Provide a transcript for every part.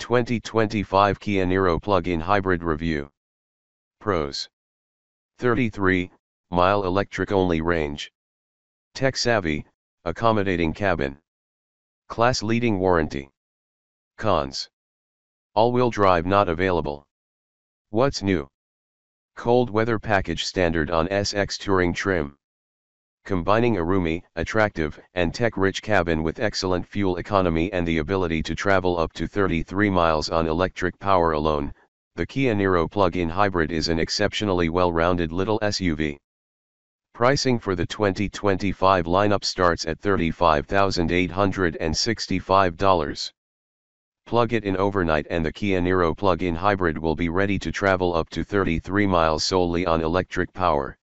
2025 Kia Niro Plug-in Hybrid Review. Pros: 33-mile electric-only range. Tech-savvy, accommodating cabin. Class-leading warranty. Cons: all-wheel drive not available. What's new? Cold weather package standard on SX Touring trim. Combining a roomy, attractive, and tech-rich cabin with excellent fuel economy and the ability to travel up to 33 miles on electric power alone, the Kia Niro plug-in hybrid is an exceptionally well-rounded little SUV. Pricing for the 2025 lineup starts at $35,865. Plug it in overnight and the Kia Niro plug-in hybrid will be ready to travel up to 33 miles solely on electric power.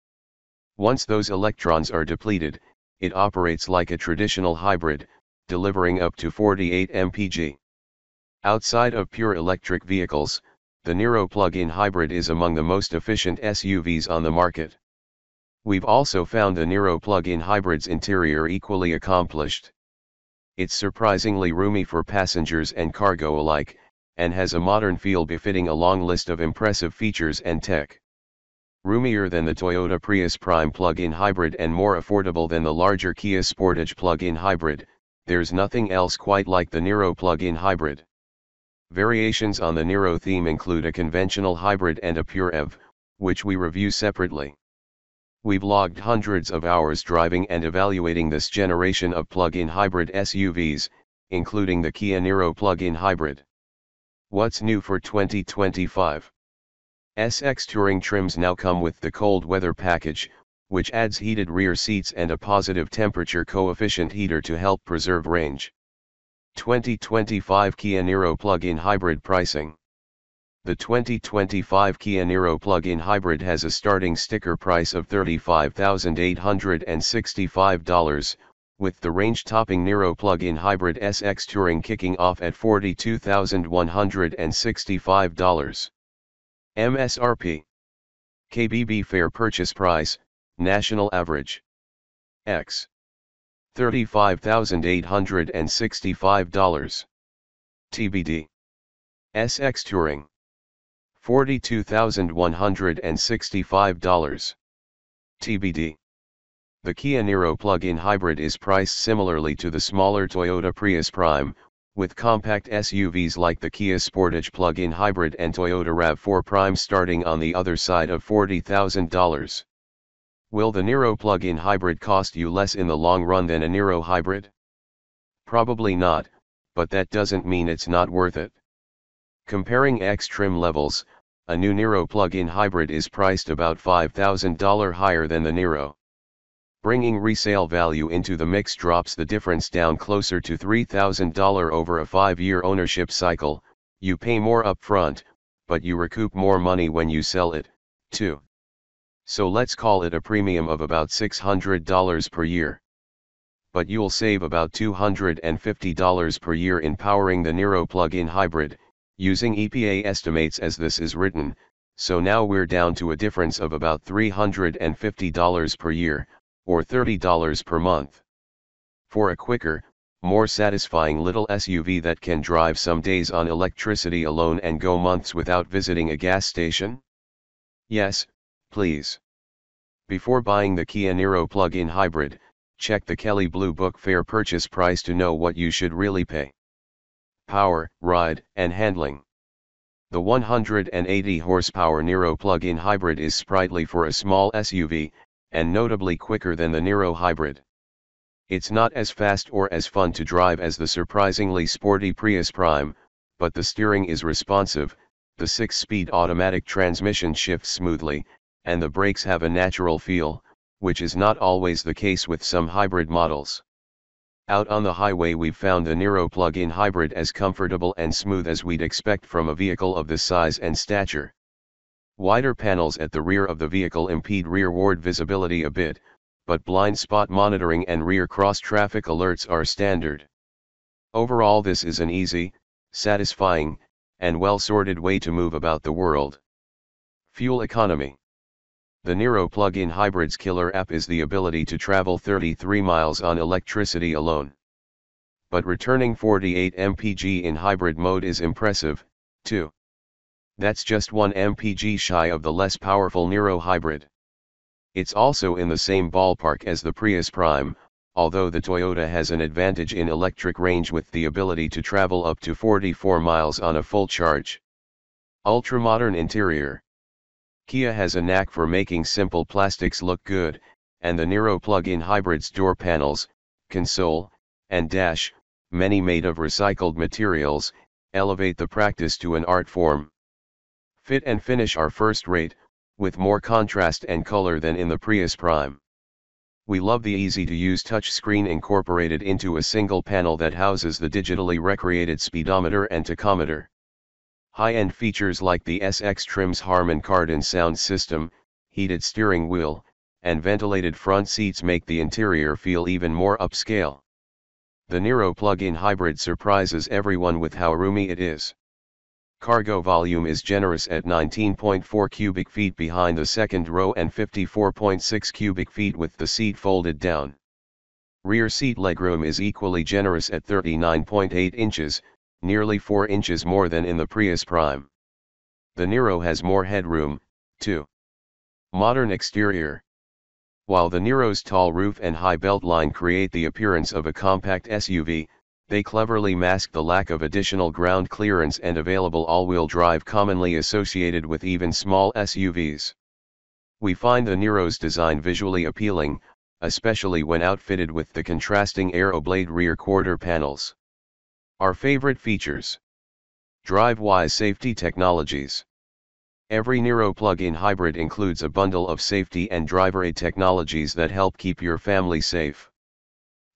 Once those electrons are depleted, it operates like a traditional hybrid, delivering up to 48 mpg. Outside of pure electric vehicles, the Niro plug-in hybrid is among the most efficient SUVs on the market. We've also found the Niro plug-in hybrid's interior equally accomplished. It's surprisingly roomy for passengers and cargo alike, and has a modern feel befitting a long list of impressive features and tech. Roomier than the Toyota Prius Prime plug-in hybrid and more affordable than the larger Kia Sportage plug-in hybrid, there's nothing else quite like the Niro plug-in hybrid. Variations on the Niro theme include a conventional hybrid and a pure EV, which we review separately. We've logged hundreds of hours driving and evaluating this generation of plug-in hybrid SUVs, including the Kia Niro plug-in hybrid. What's new for 2025? SX Touring trims now come with the cold weather package, which adds heated rear seats and a positive temperature coefficient heater to help preserve range. 2025 Kia Niro plug-in hybrid pricing. The 2025 Kia Niro plug-in hybrid has a starting sticker price of $35,865, with the range-topping Niro plug-in hybrid SX Touring kicking off at $42,165. MSRP. KBB fair purchase price, national average. X. $35,865. TBD. SX Touring. $42,165. TBD. The Kia Niro plug-in hybrid is priced similarly to the smaller Toyota Prius Prime, with compact SUVs like the Kia Sportage plug-in hybrid and Toyota RAV4 Prime starting on the other side of $40,000. Will the Niro plug-in hybrid cost you less in the long run than a Niro hybrid? Probably not, but that doesn't mean it's not worth it. Comparing X trim levels, a new Niro plug-in hybrid is priced about $5,000 higher than the Niro. Bringing resale value into the mix drops the difference down closer to $3,000 over a 5-year ownership cycle. You pay more upfront, but you recoup more money when you sell it, too. So let's call it a premium of about $600 per year. But you'll save about $250 per year in powering the Niro plug-in hybrid, using EPA estimates as this is written, so now we're down to a difference of about $350 per year, or $30 per month. For a quicker, more satisfying little SUV that can drive some days on electricity alone and go months without visiting a gas station? Yes, please. Before buying the Kia Niro plug-in hybrid, check the Kelley Blue Book fair purchase price to know what you should really pay. Power, ride, and handling. The 180 horsepower Niro plug-in hybrid is sprightly for a small SUV, and notably quicker than the Niro hybrid. It's not as fast or as fun to drive as the surprisingly sporty Prius Prime, but the steering is responsive, the 6-speed automatic transmission shifts smoothly, and the brakes have a natural feel, which is not always the case with some hybrid models. Out on the highway we've found the Niro plug-in hybrid as comfortable and smooth as we'd expect from a vehicle of this size and stature. Wider panels at the rear of the vehicle impede rearward visibility a bit, but blind spot monitoring and rear cross-traffic alerts are standard. Overall, this is an easy, satisfying, and well-sorted way to move about the world. Fuel economy. The Niro plug-in hybrid's killer app is the ability to travel 33 miles on electricity alone. but returning 48 mpg in hybrid mode is impressive, too. That's just 1 mpg shy of the less powerful Niro hybrid. It's also in the same ballpark as the Prius Prime, although the Toyota has an advantage in electric range with the ability to travel up to 44 miles on a full charge. Ultra-modern interior. Kia has a knack for making simple plastics look good, and the Niro plug-in hybrid's door panels, console, and dash, many made of recycled materials, elevate the practice to an art form. Fit and finish are first-rate, with more contrast and color than in the Prius Prime. We love the easy-to-use touchscreen incorporated into a single panel that houses the digitally recreated speedometer and tachometer. High-end features like the SX trim's Harman Kardon sound system, heated steering wheel, and ventilated front seats make the interior feel even more upscale. The Niro plug-in hybrid surprises everyone with how roomy it is. Cargo volume is generous at 19.4 cubic feet behind the second row and 54.6 cubic feet with the seat folded down. Rear seat legroom is equally generous at 39.8 inches, nearly 4 inches more than in the Prius Prime. The Niro has more headroom, too. Modern exterior. While the Niro's tall roof and high beltline create the appearance of a compact SUV, they cleverly mask the lack of additional ground clearance and available all-wheel drive commonly associated with even small SUVs. We find the Niro's design visually appealing, especially when outfitted with the contrasting Aeroblade rear quarter panels. Our favorite features. Drive-wise safety technologies. Every Niro plug-in hybrid includes a bundle of safety and driver aid technologies that help keep your family safe.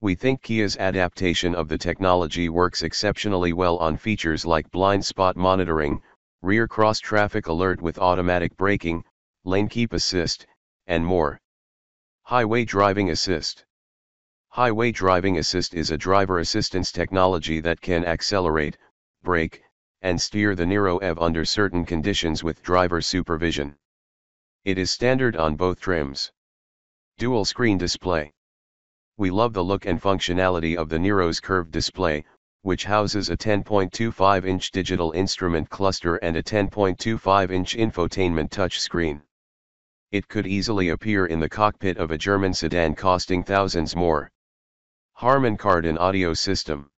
We think Kia's adaptation of the technology works exceptionally well on features like blind spot monitoring, rear cross-traffic alert with automatic braking, lane keep assist, and more. Highway driving assist. Highway driving assist is a driver assistance technology that can accelerate, brake, and steer the Niro EV under certain conditions with driver supervision. It is standard on both trims. Dual screen display. We love the look and functionality of the Niro's curved display, which houses a 10.25-inch digital instrument cluster and a 10.25-inch infotainment touchscreen. It could easily appear in the cockpit of a German sedan costing thousands more. Harman Kardon audio system.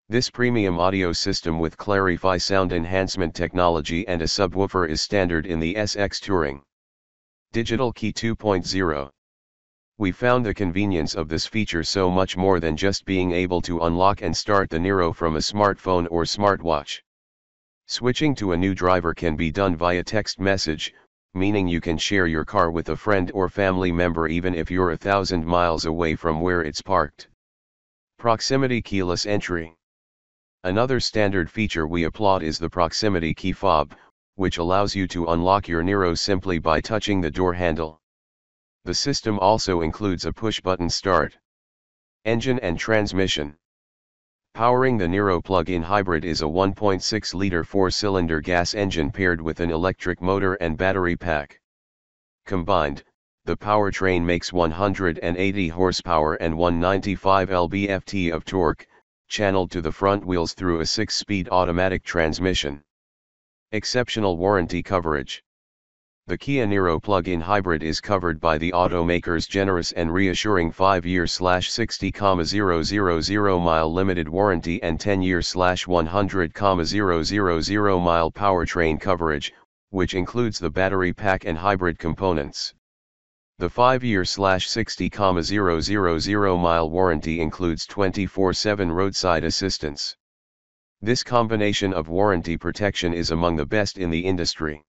This premium audio system with Clarify sound enhancement technology and a subwoofer is standard in the SX Touring. Digital Key 2.0. We found the convenience of this feature so much more than just being able to unlock and start the Niro from a smartphone or smartwatch. Switching to a new driver can be done via text message, meaning you can share your car with a friend or family member even if you're 1,000 miles away from where it's parked. Proximity keyless entry. Another standard feature we applaud is the proximity key fob, which allows you to unlock your Niro simply by touching the door handle. The system also includes a push-button start. Engine and transmission. Powering the Niro plug-in hybrid is a 1.6-liter 4-cylinder gas engine paired with an electric motor and battery pack. Combined, the powertrain makes 180 horsepower and 195 lb-ft of torque, channeled to the front wheels through a 6-speed automatic transmission. Exceptional warranty coverage. The Kia Niro plug-in hybrid is covered by the automaker's generous and reassuring 5-year/60,000 mile limited warranty and 10-year/100,000 mile powertrain coverage, which includes the battery pack and hybrid components. The 5-year/60,000 mile warranty includes 24/7 roadside assistance. This combination of warranty protection is among the best in the industry.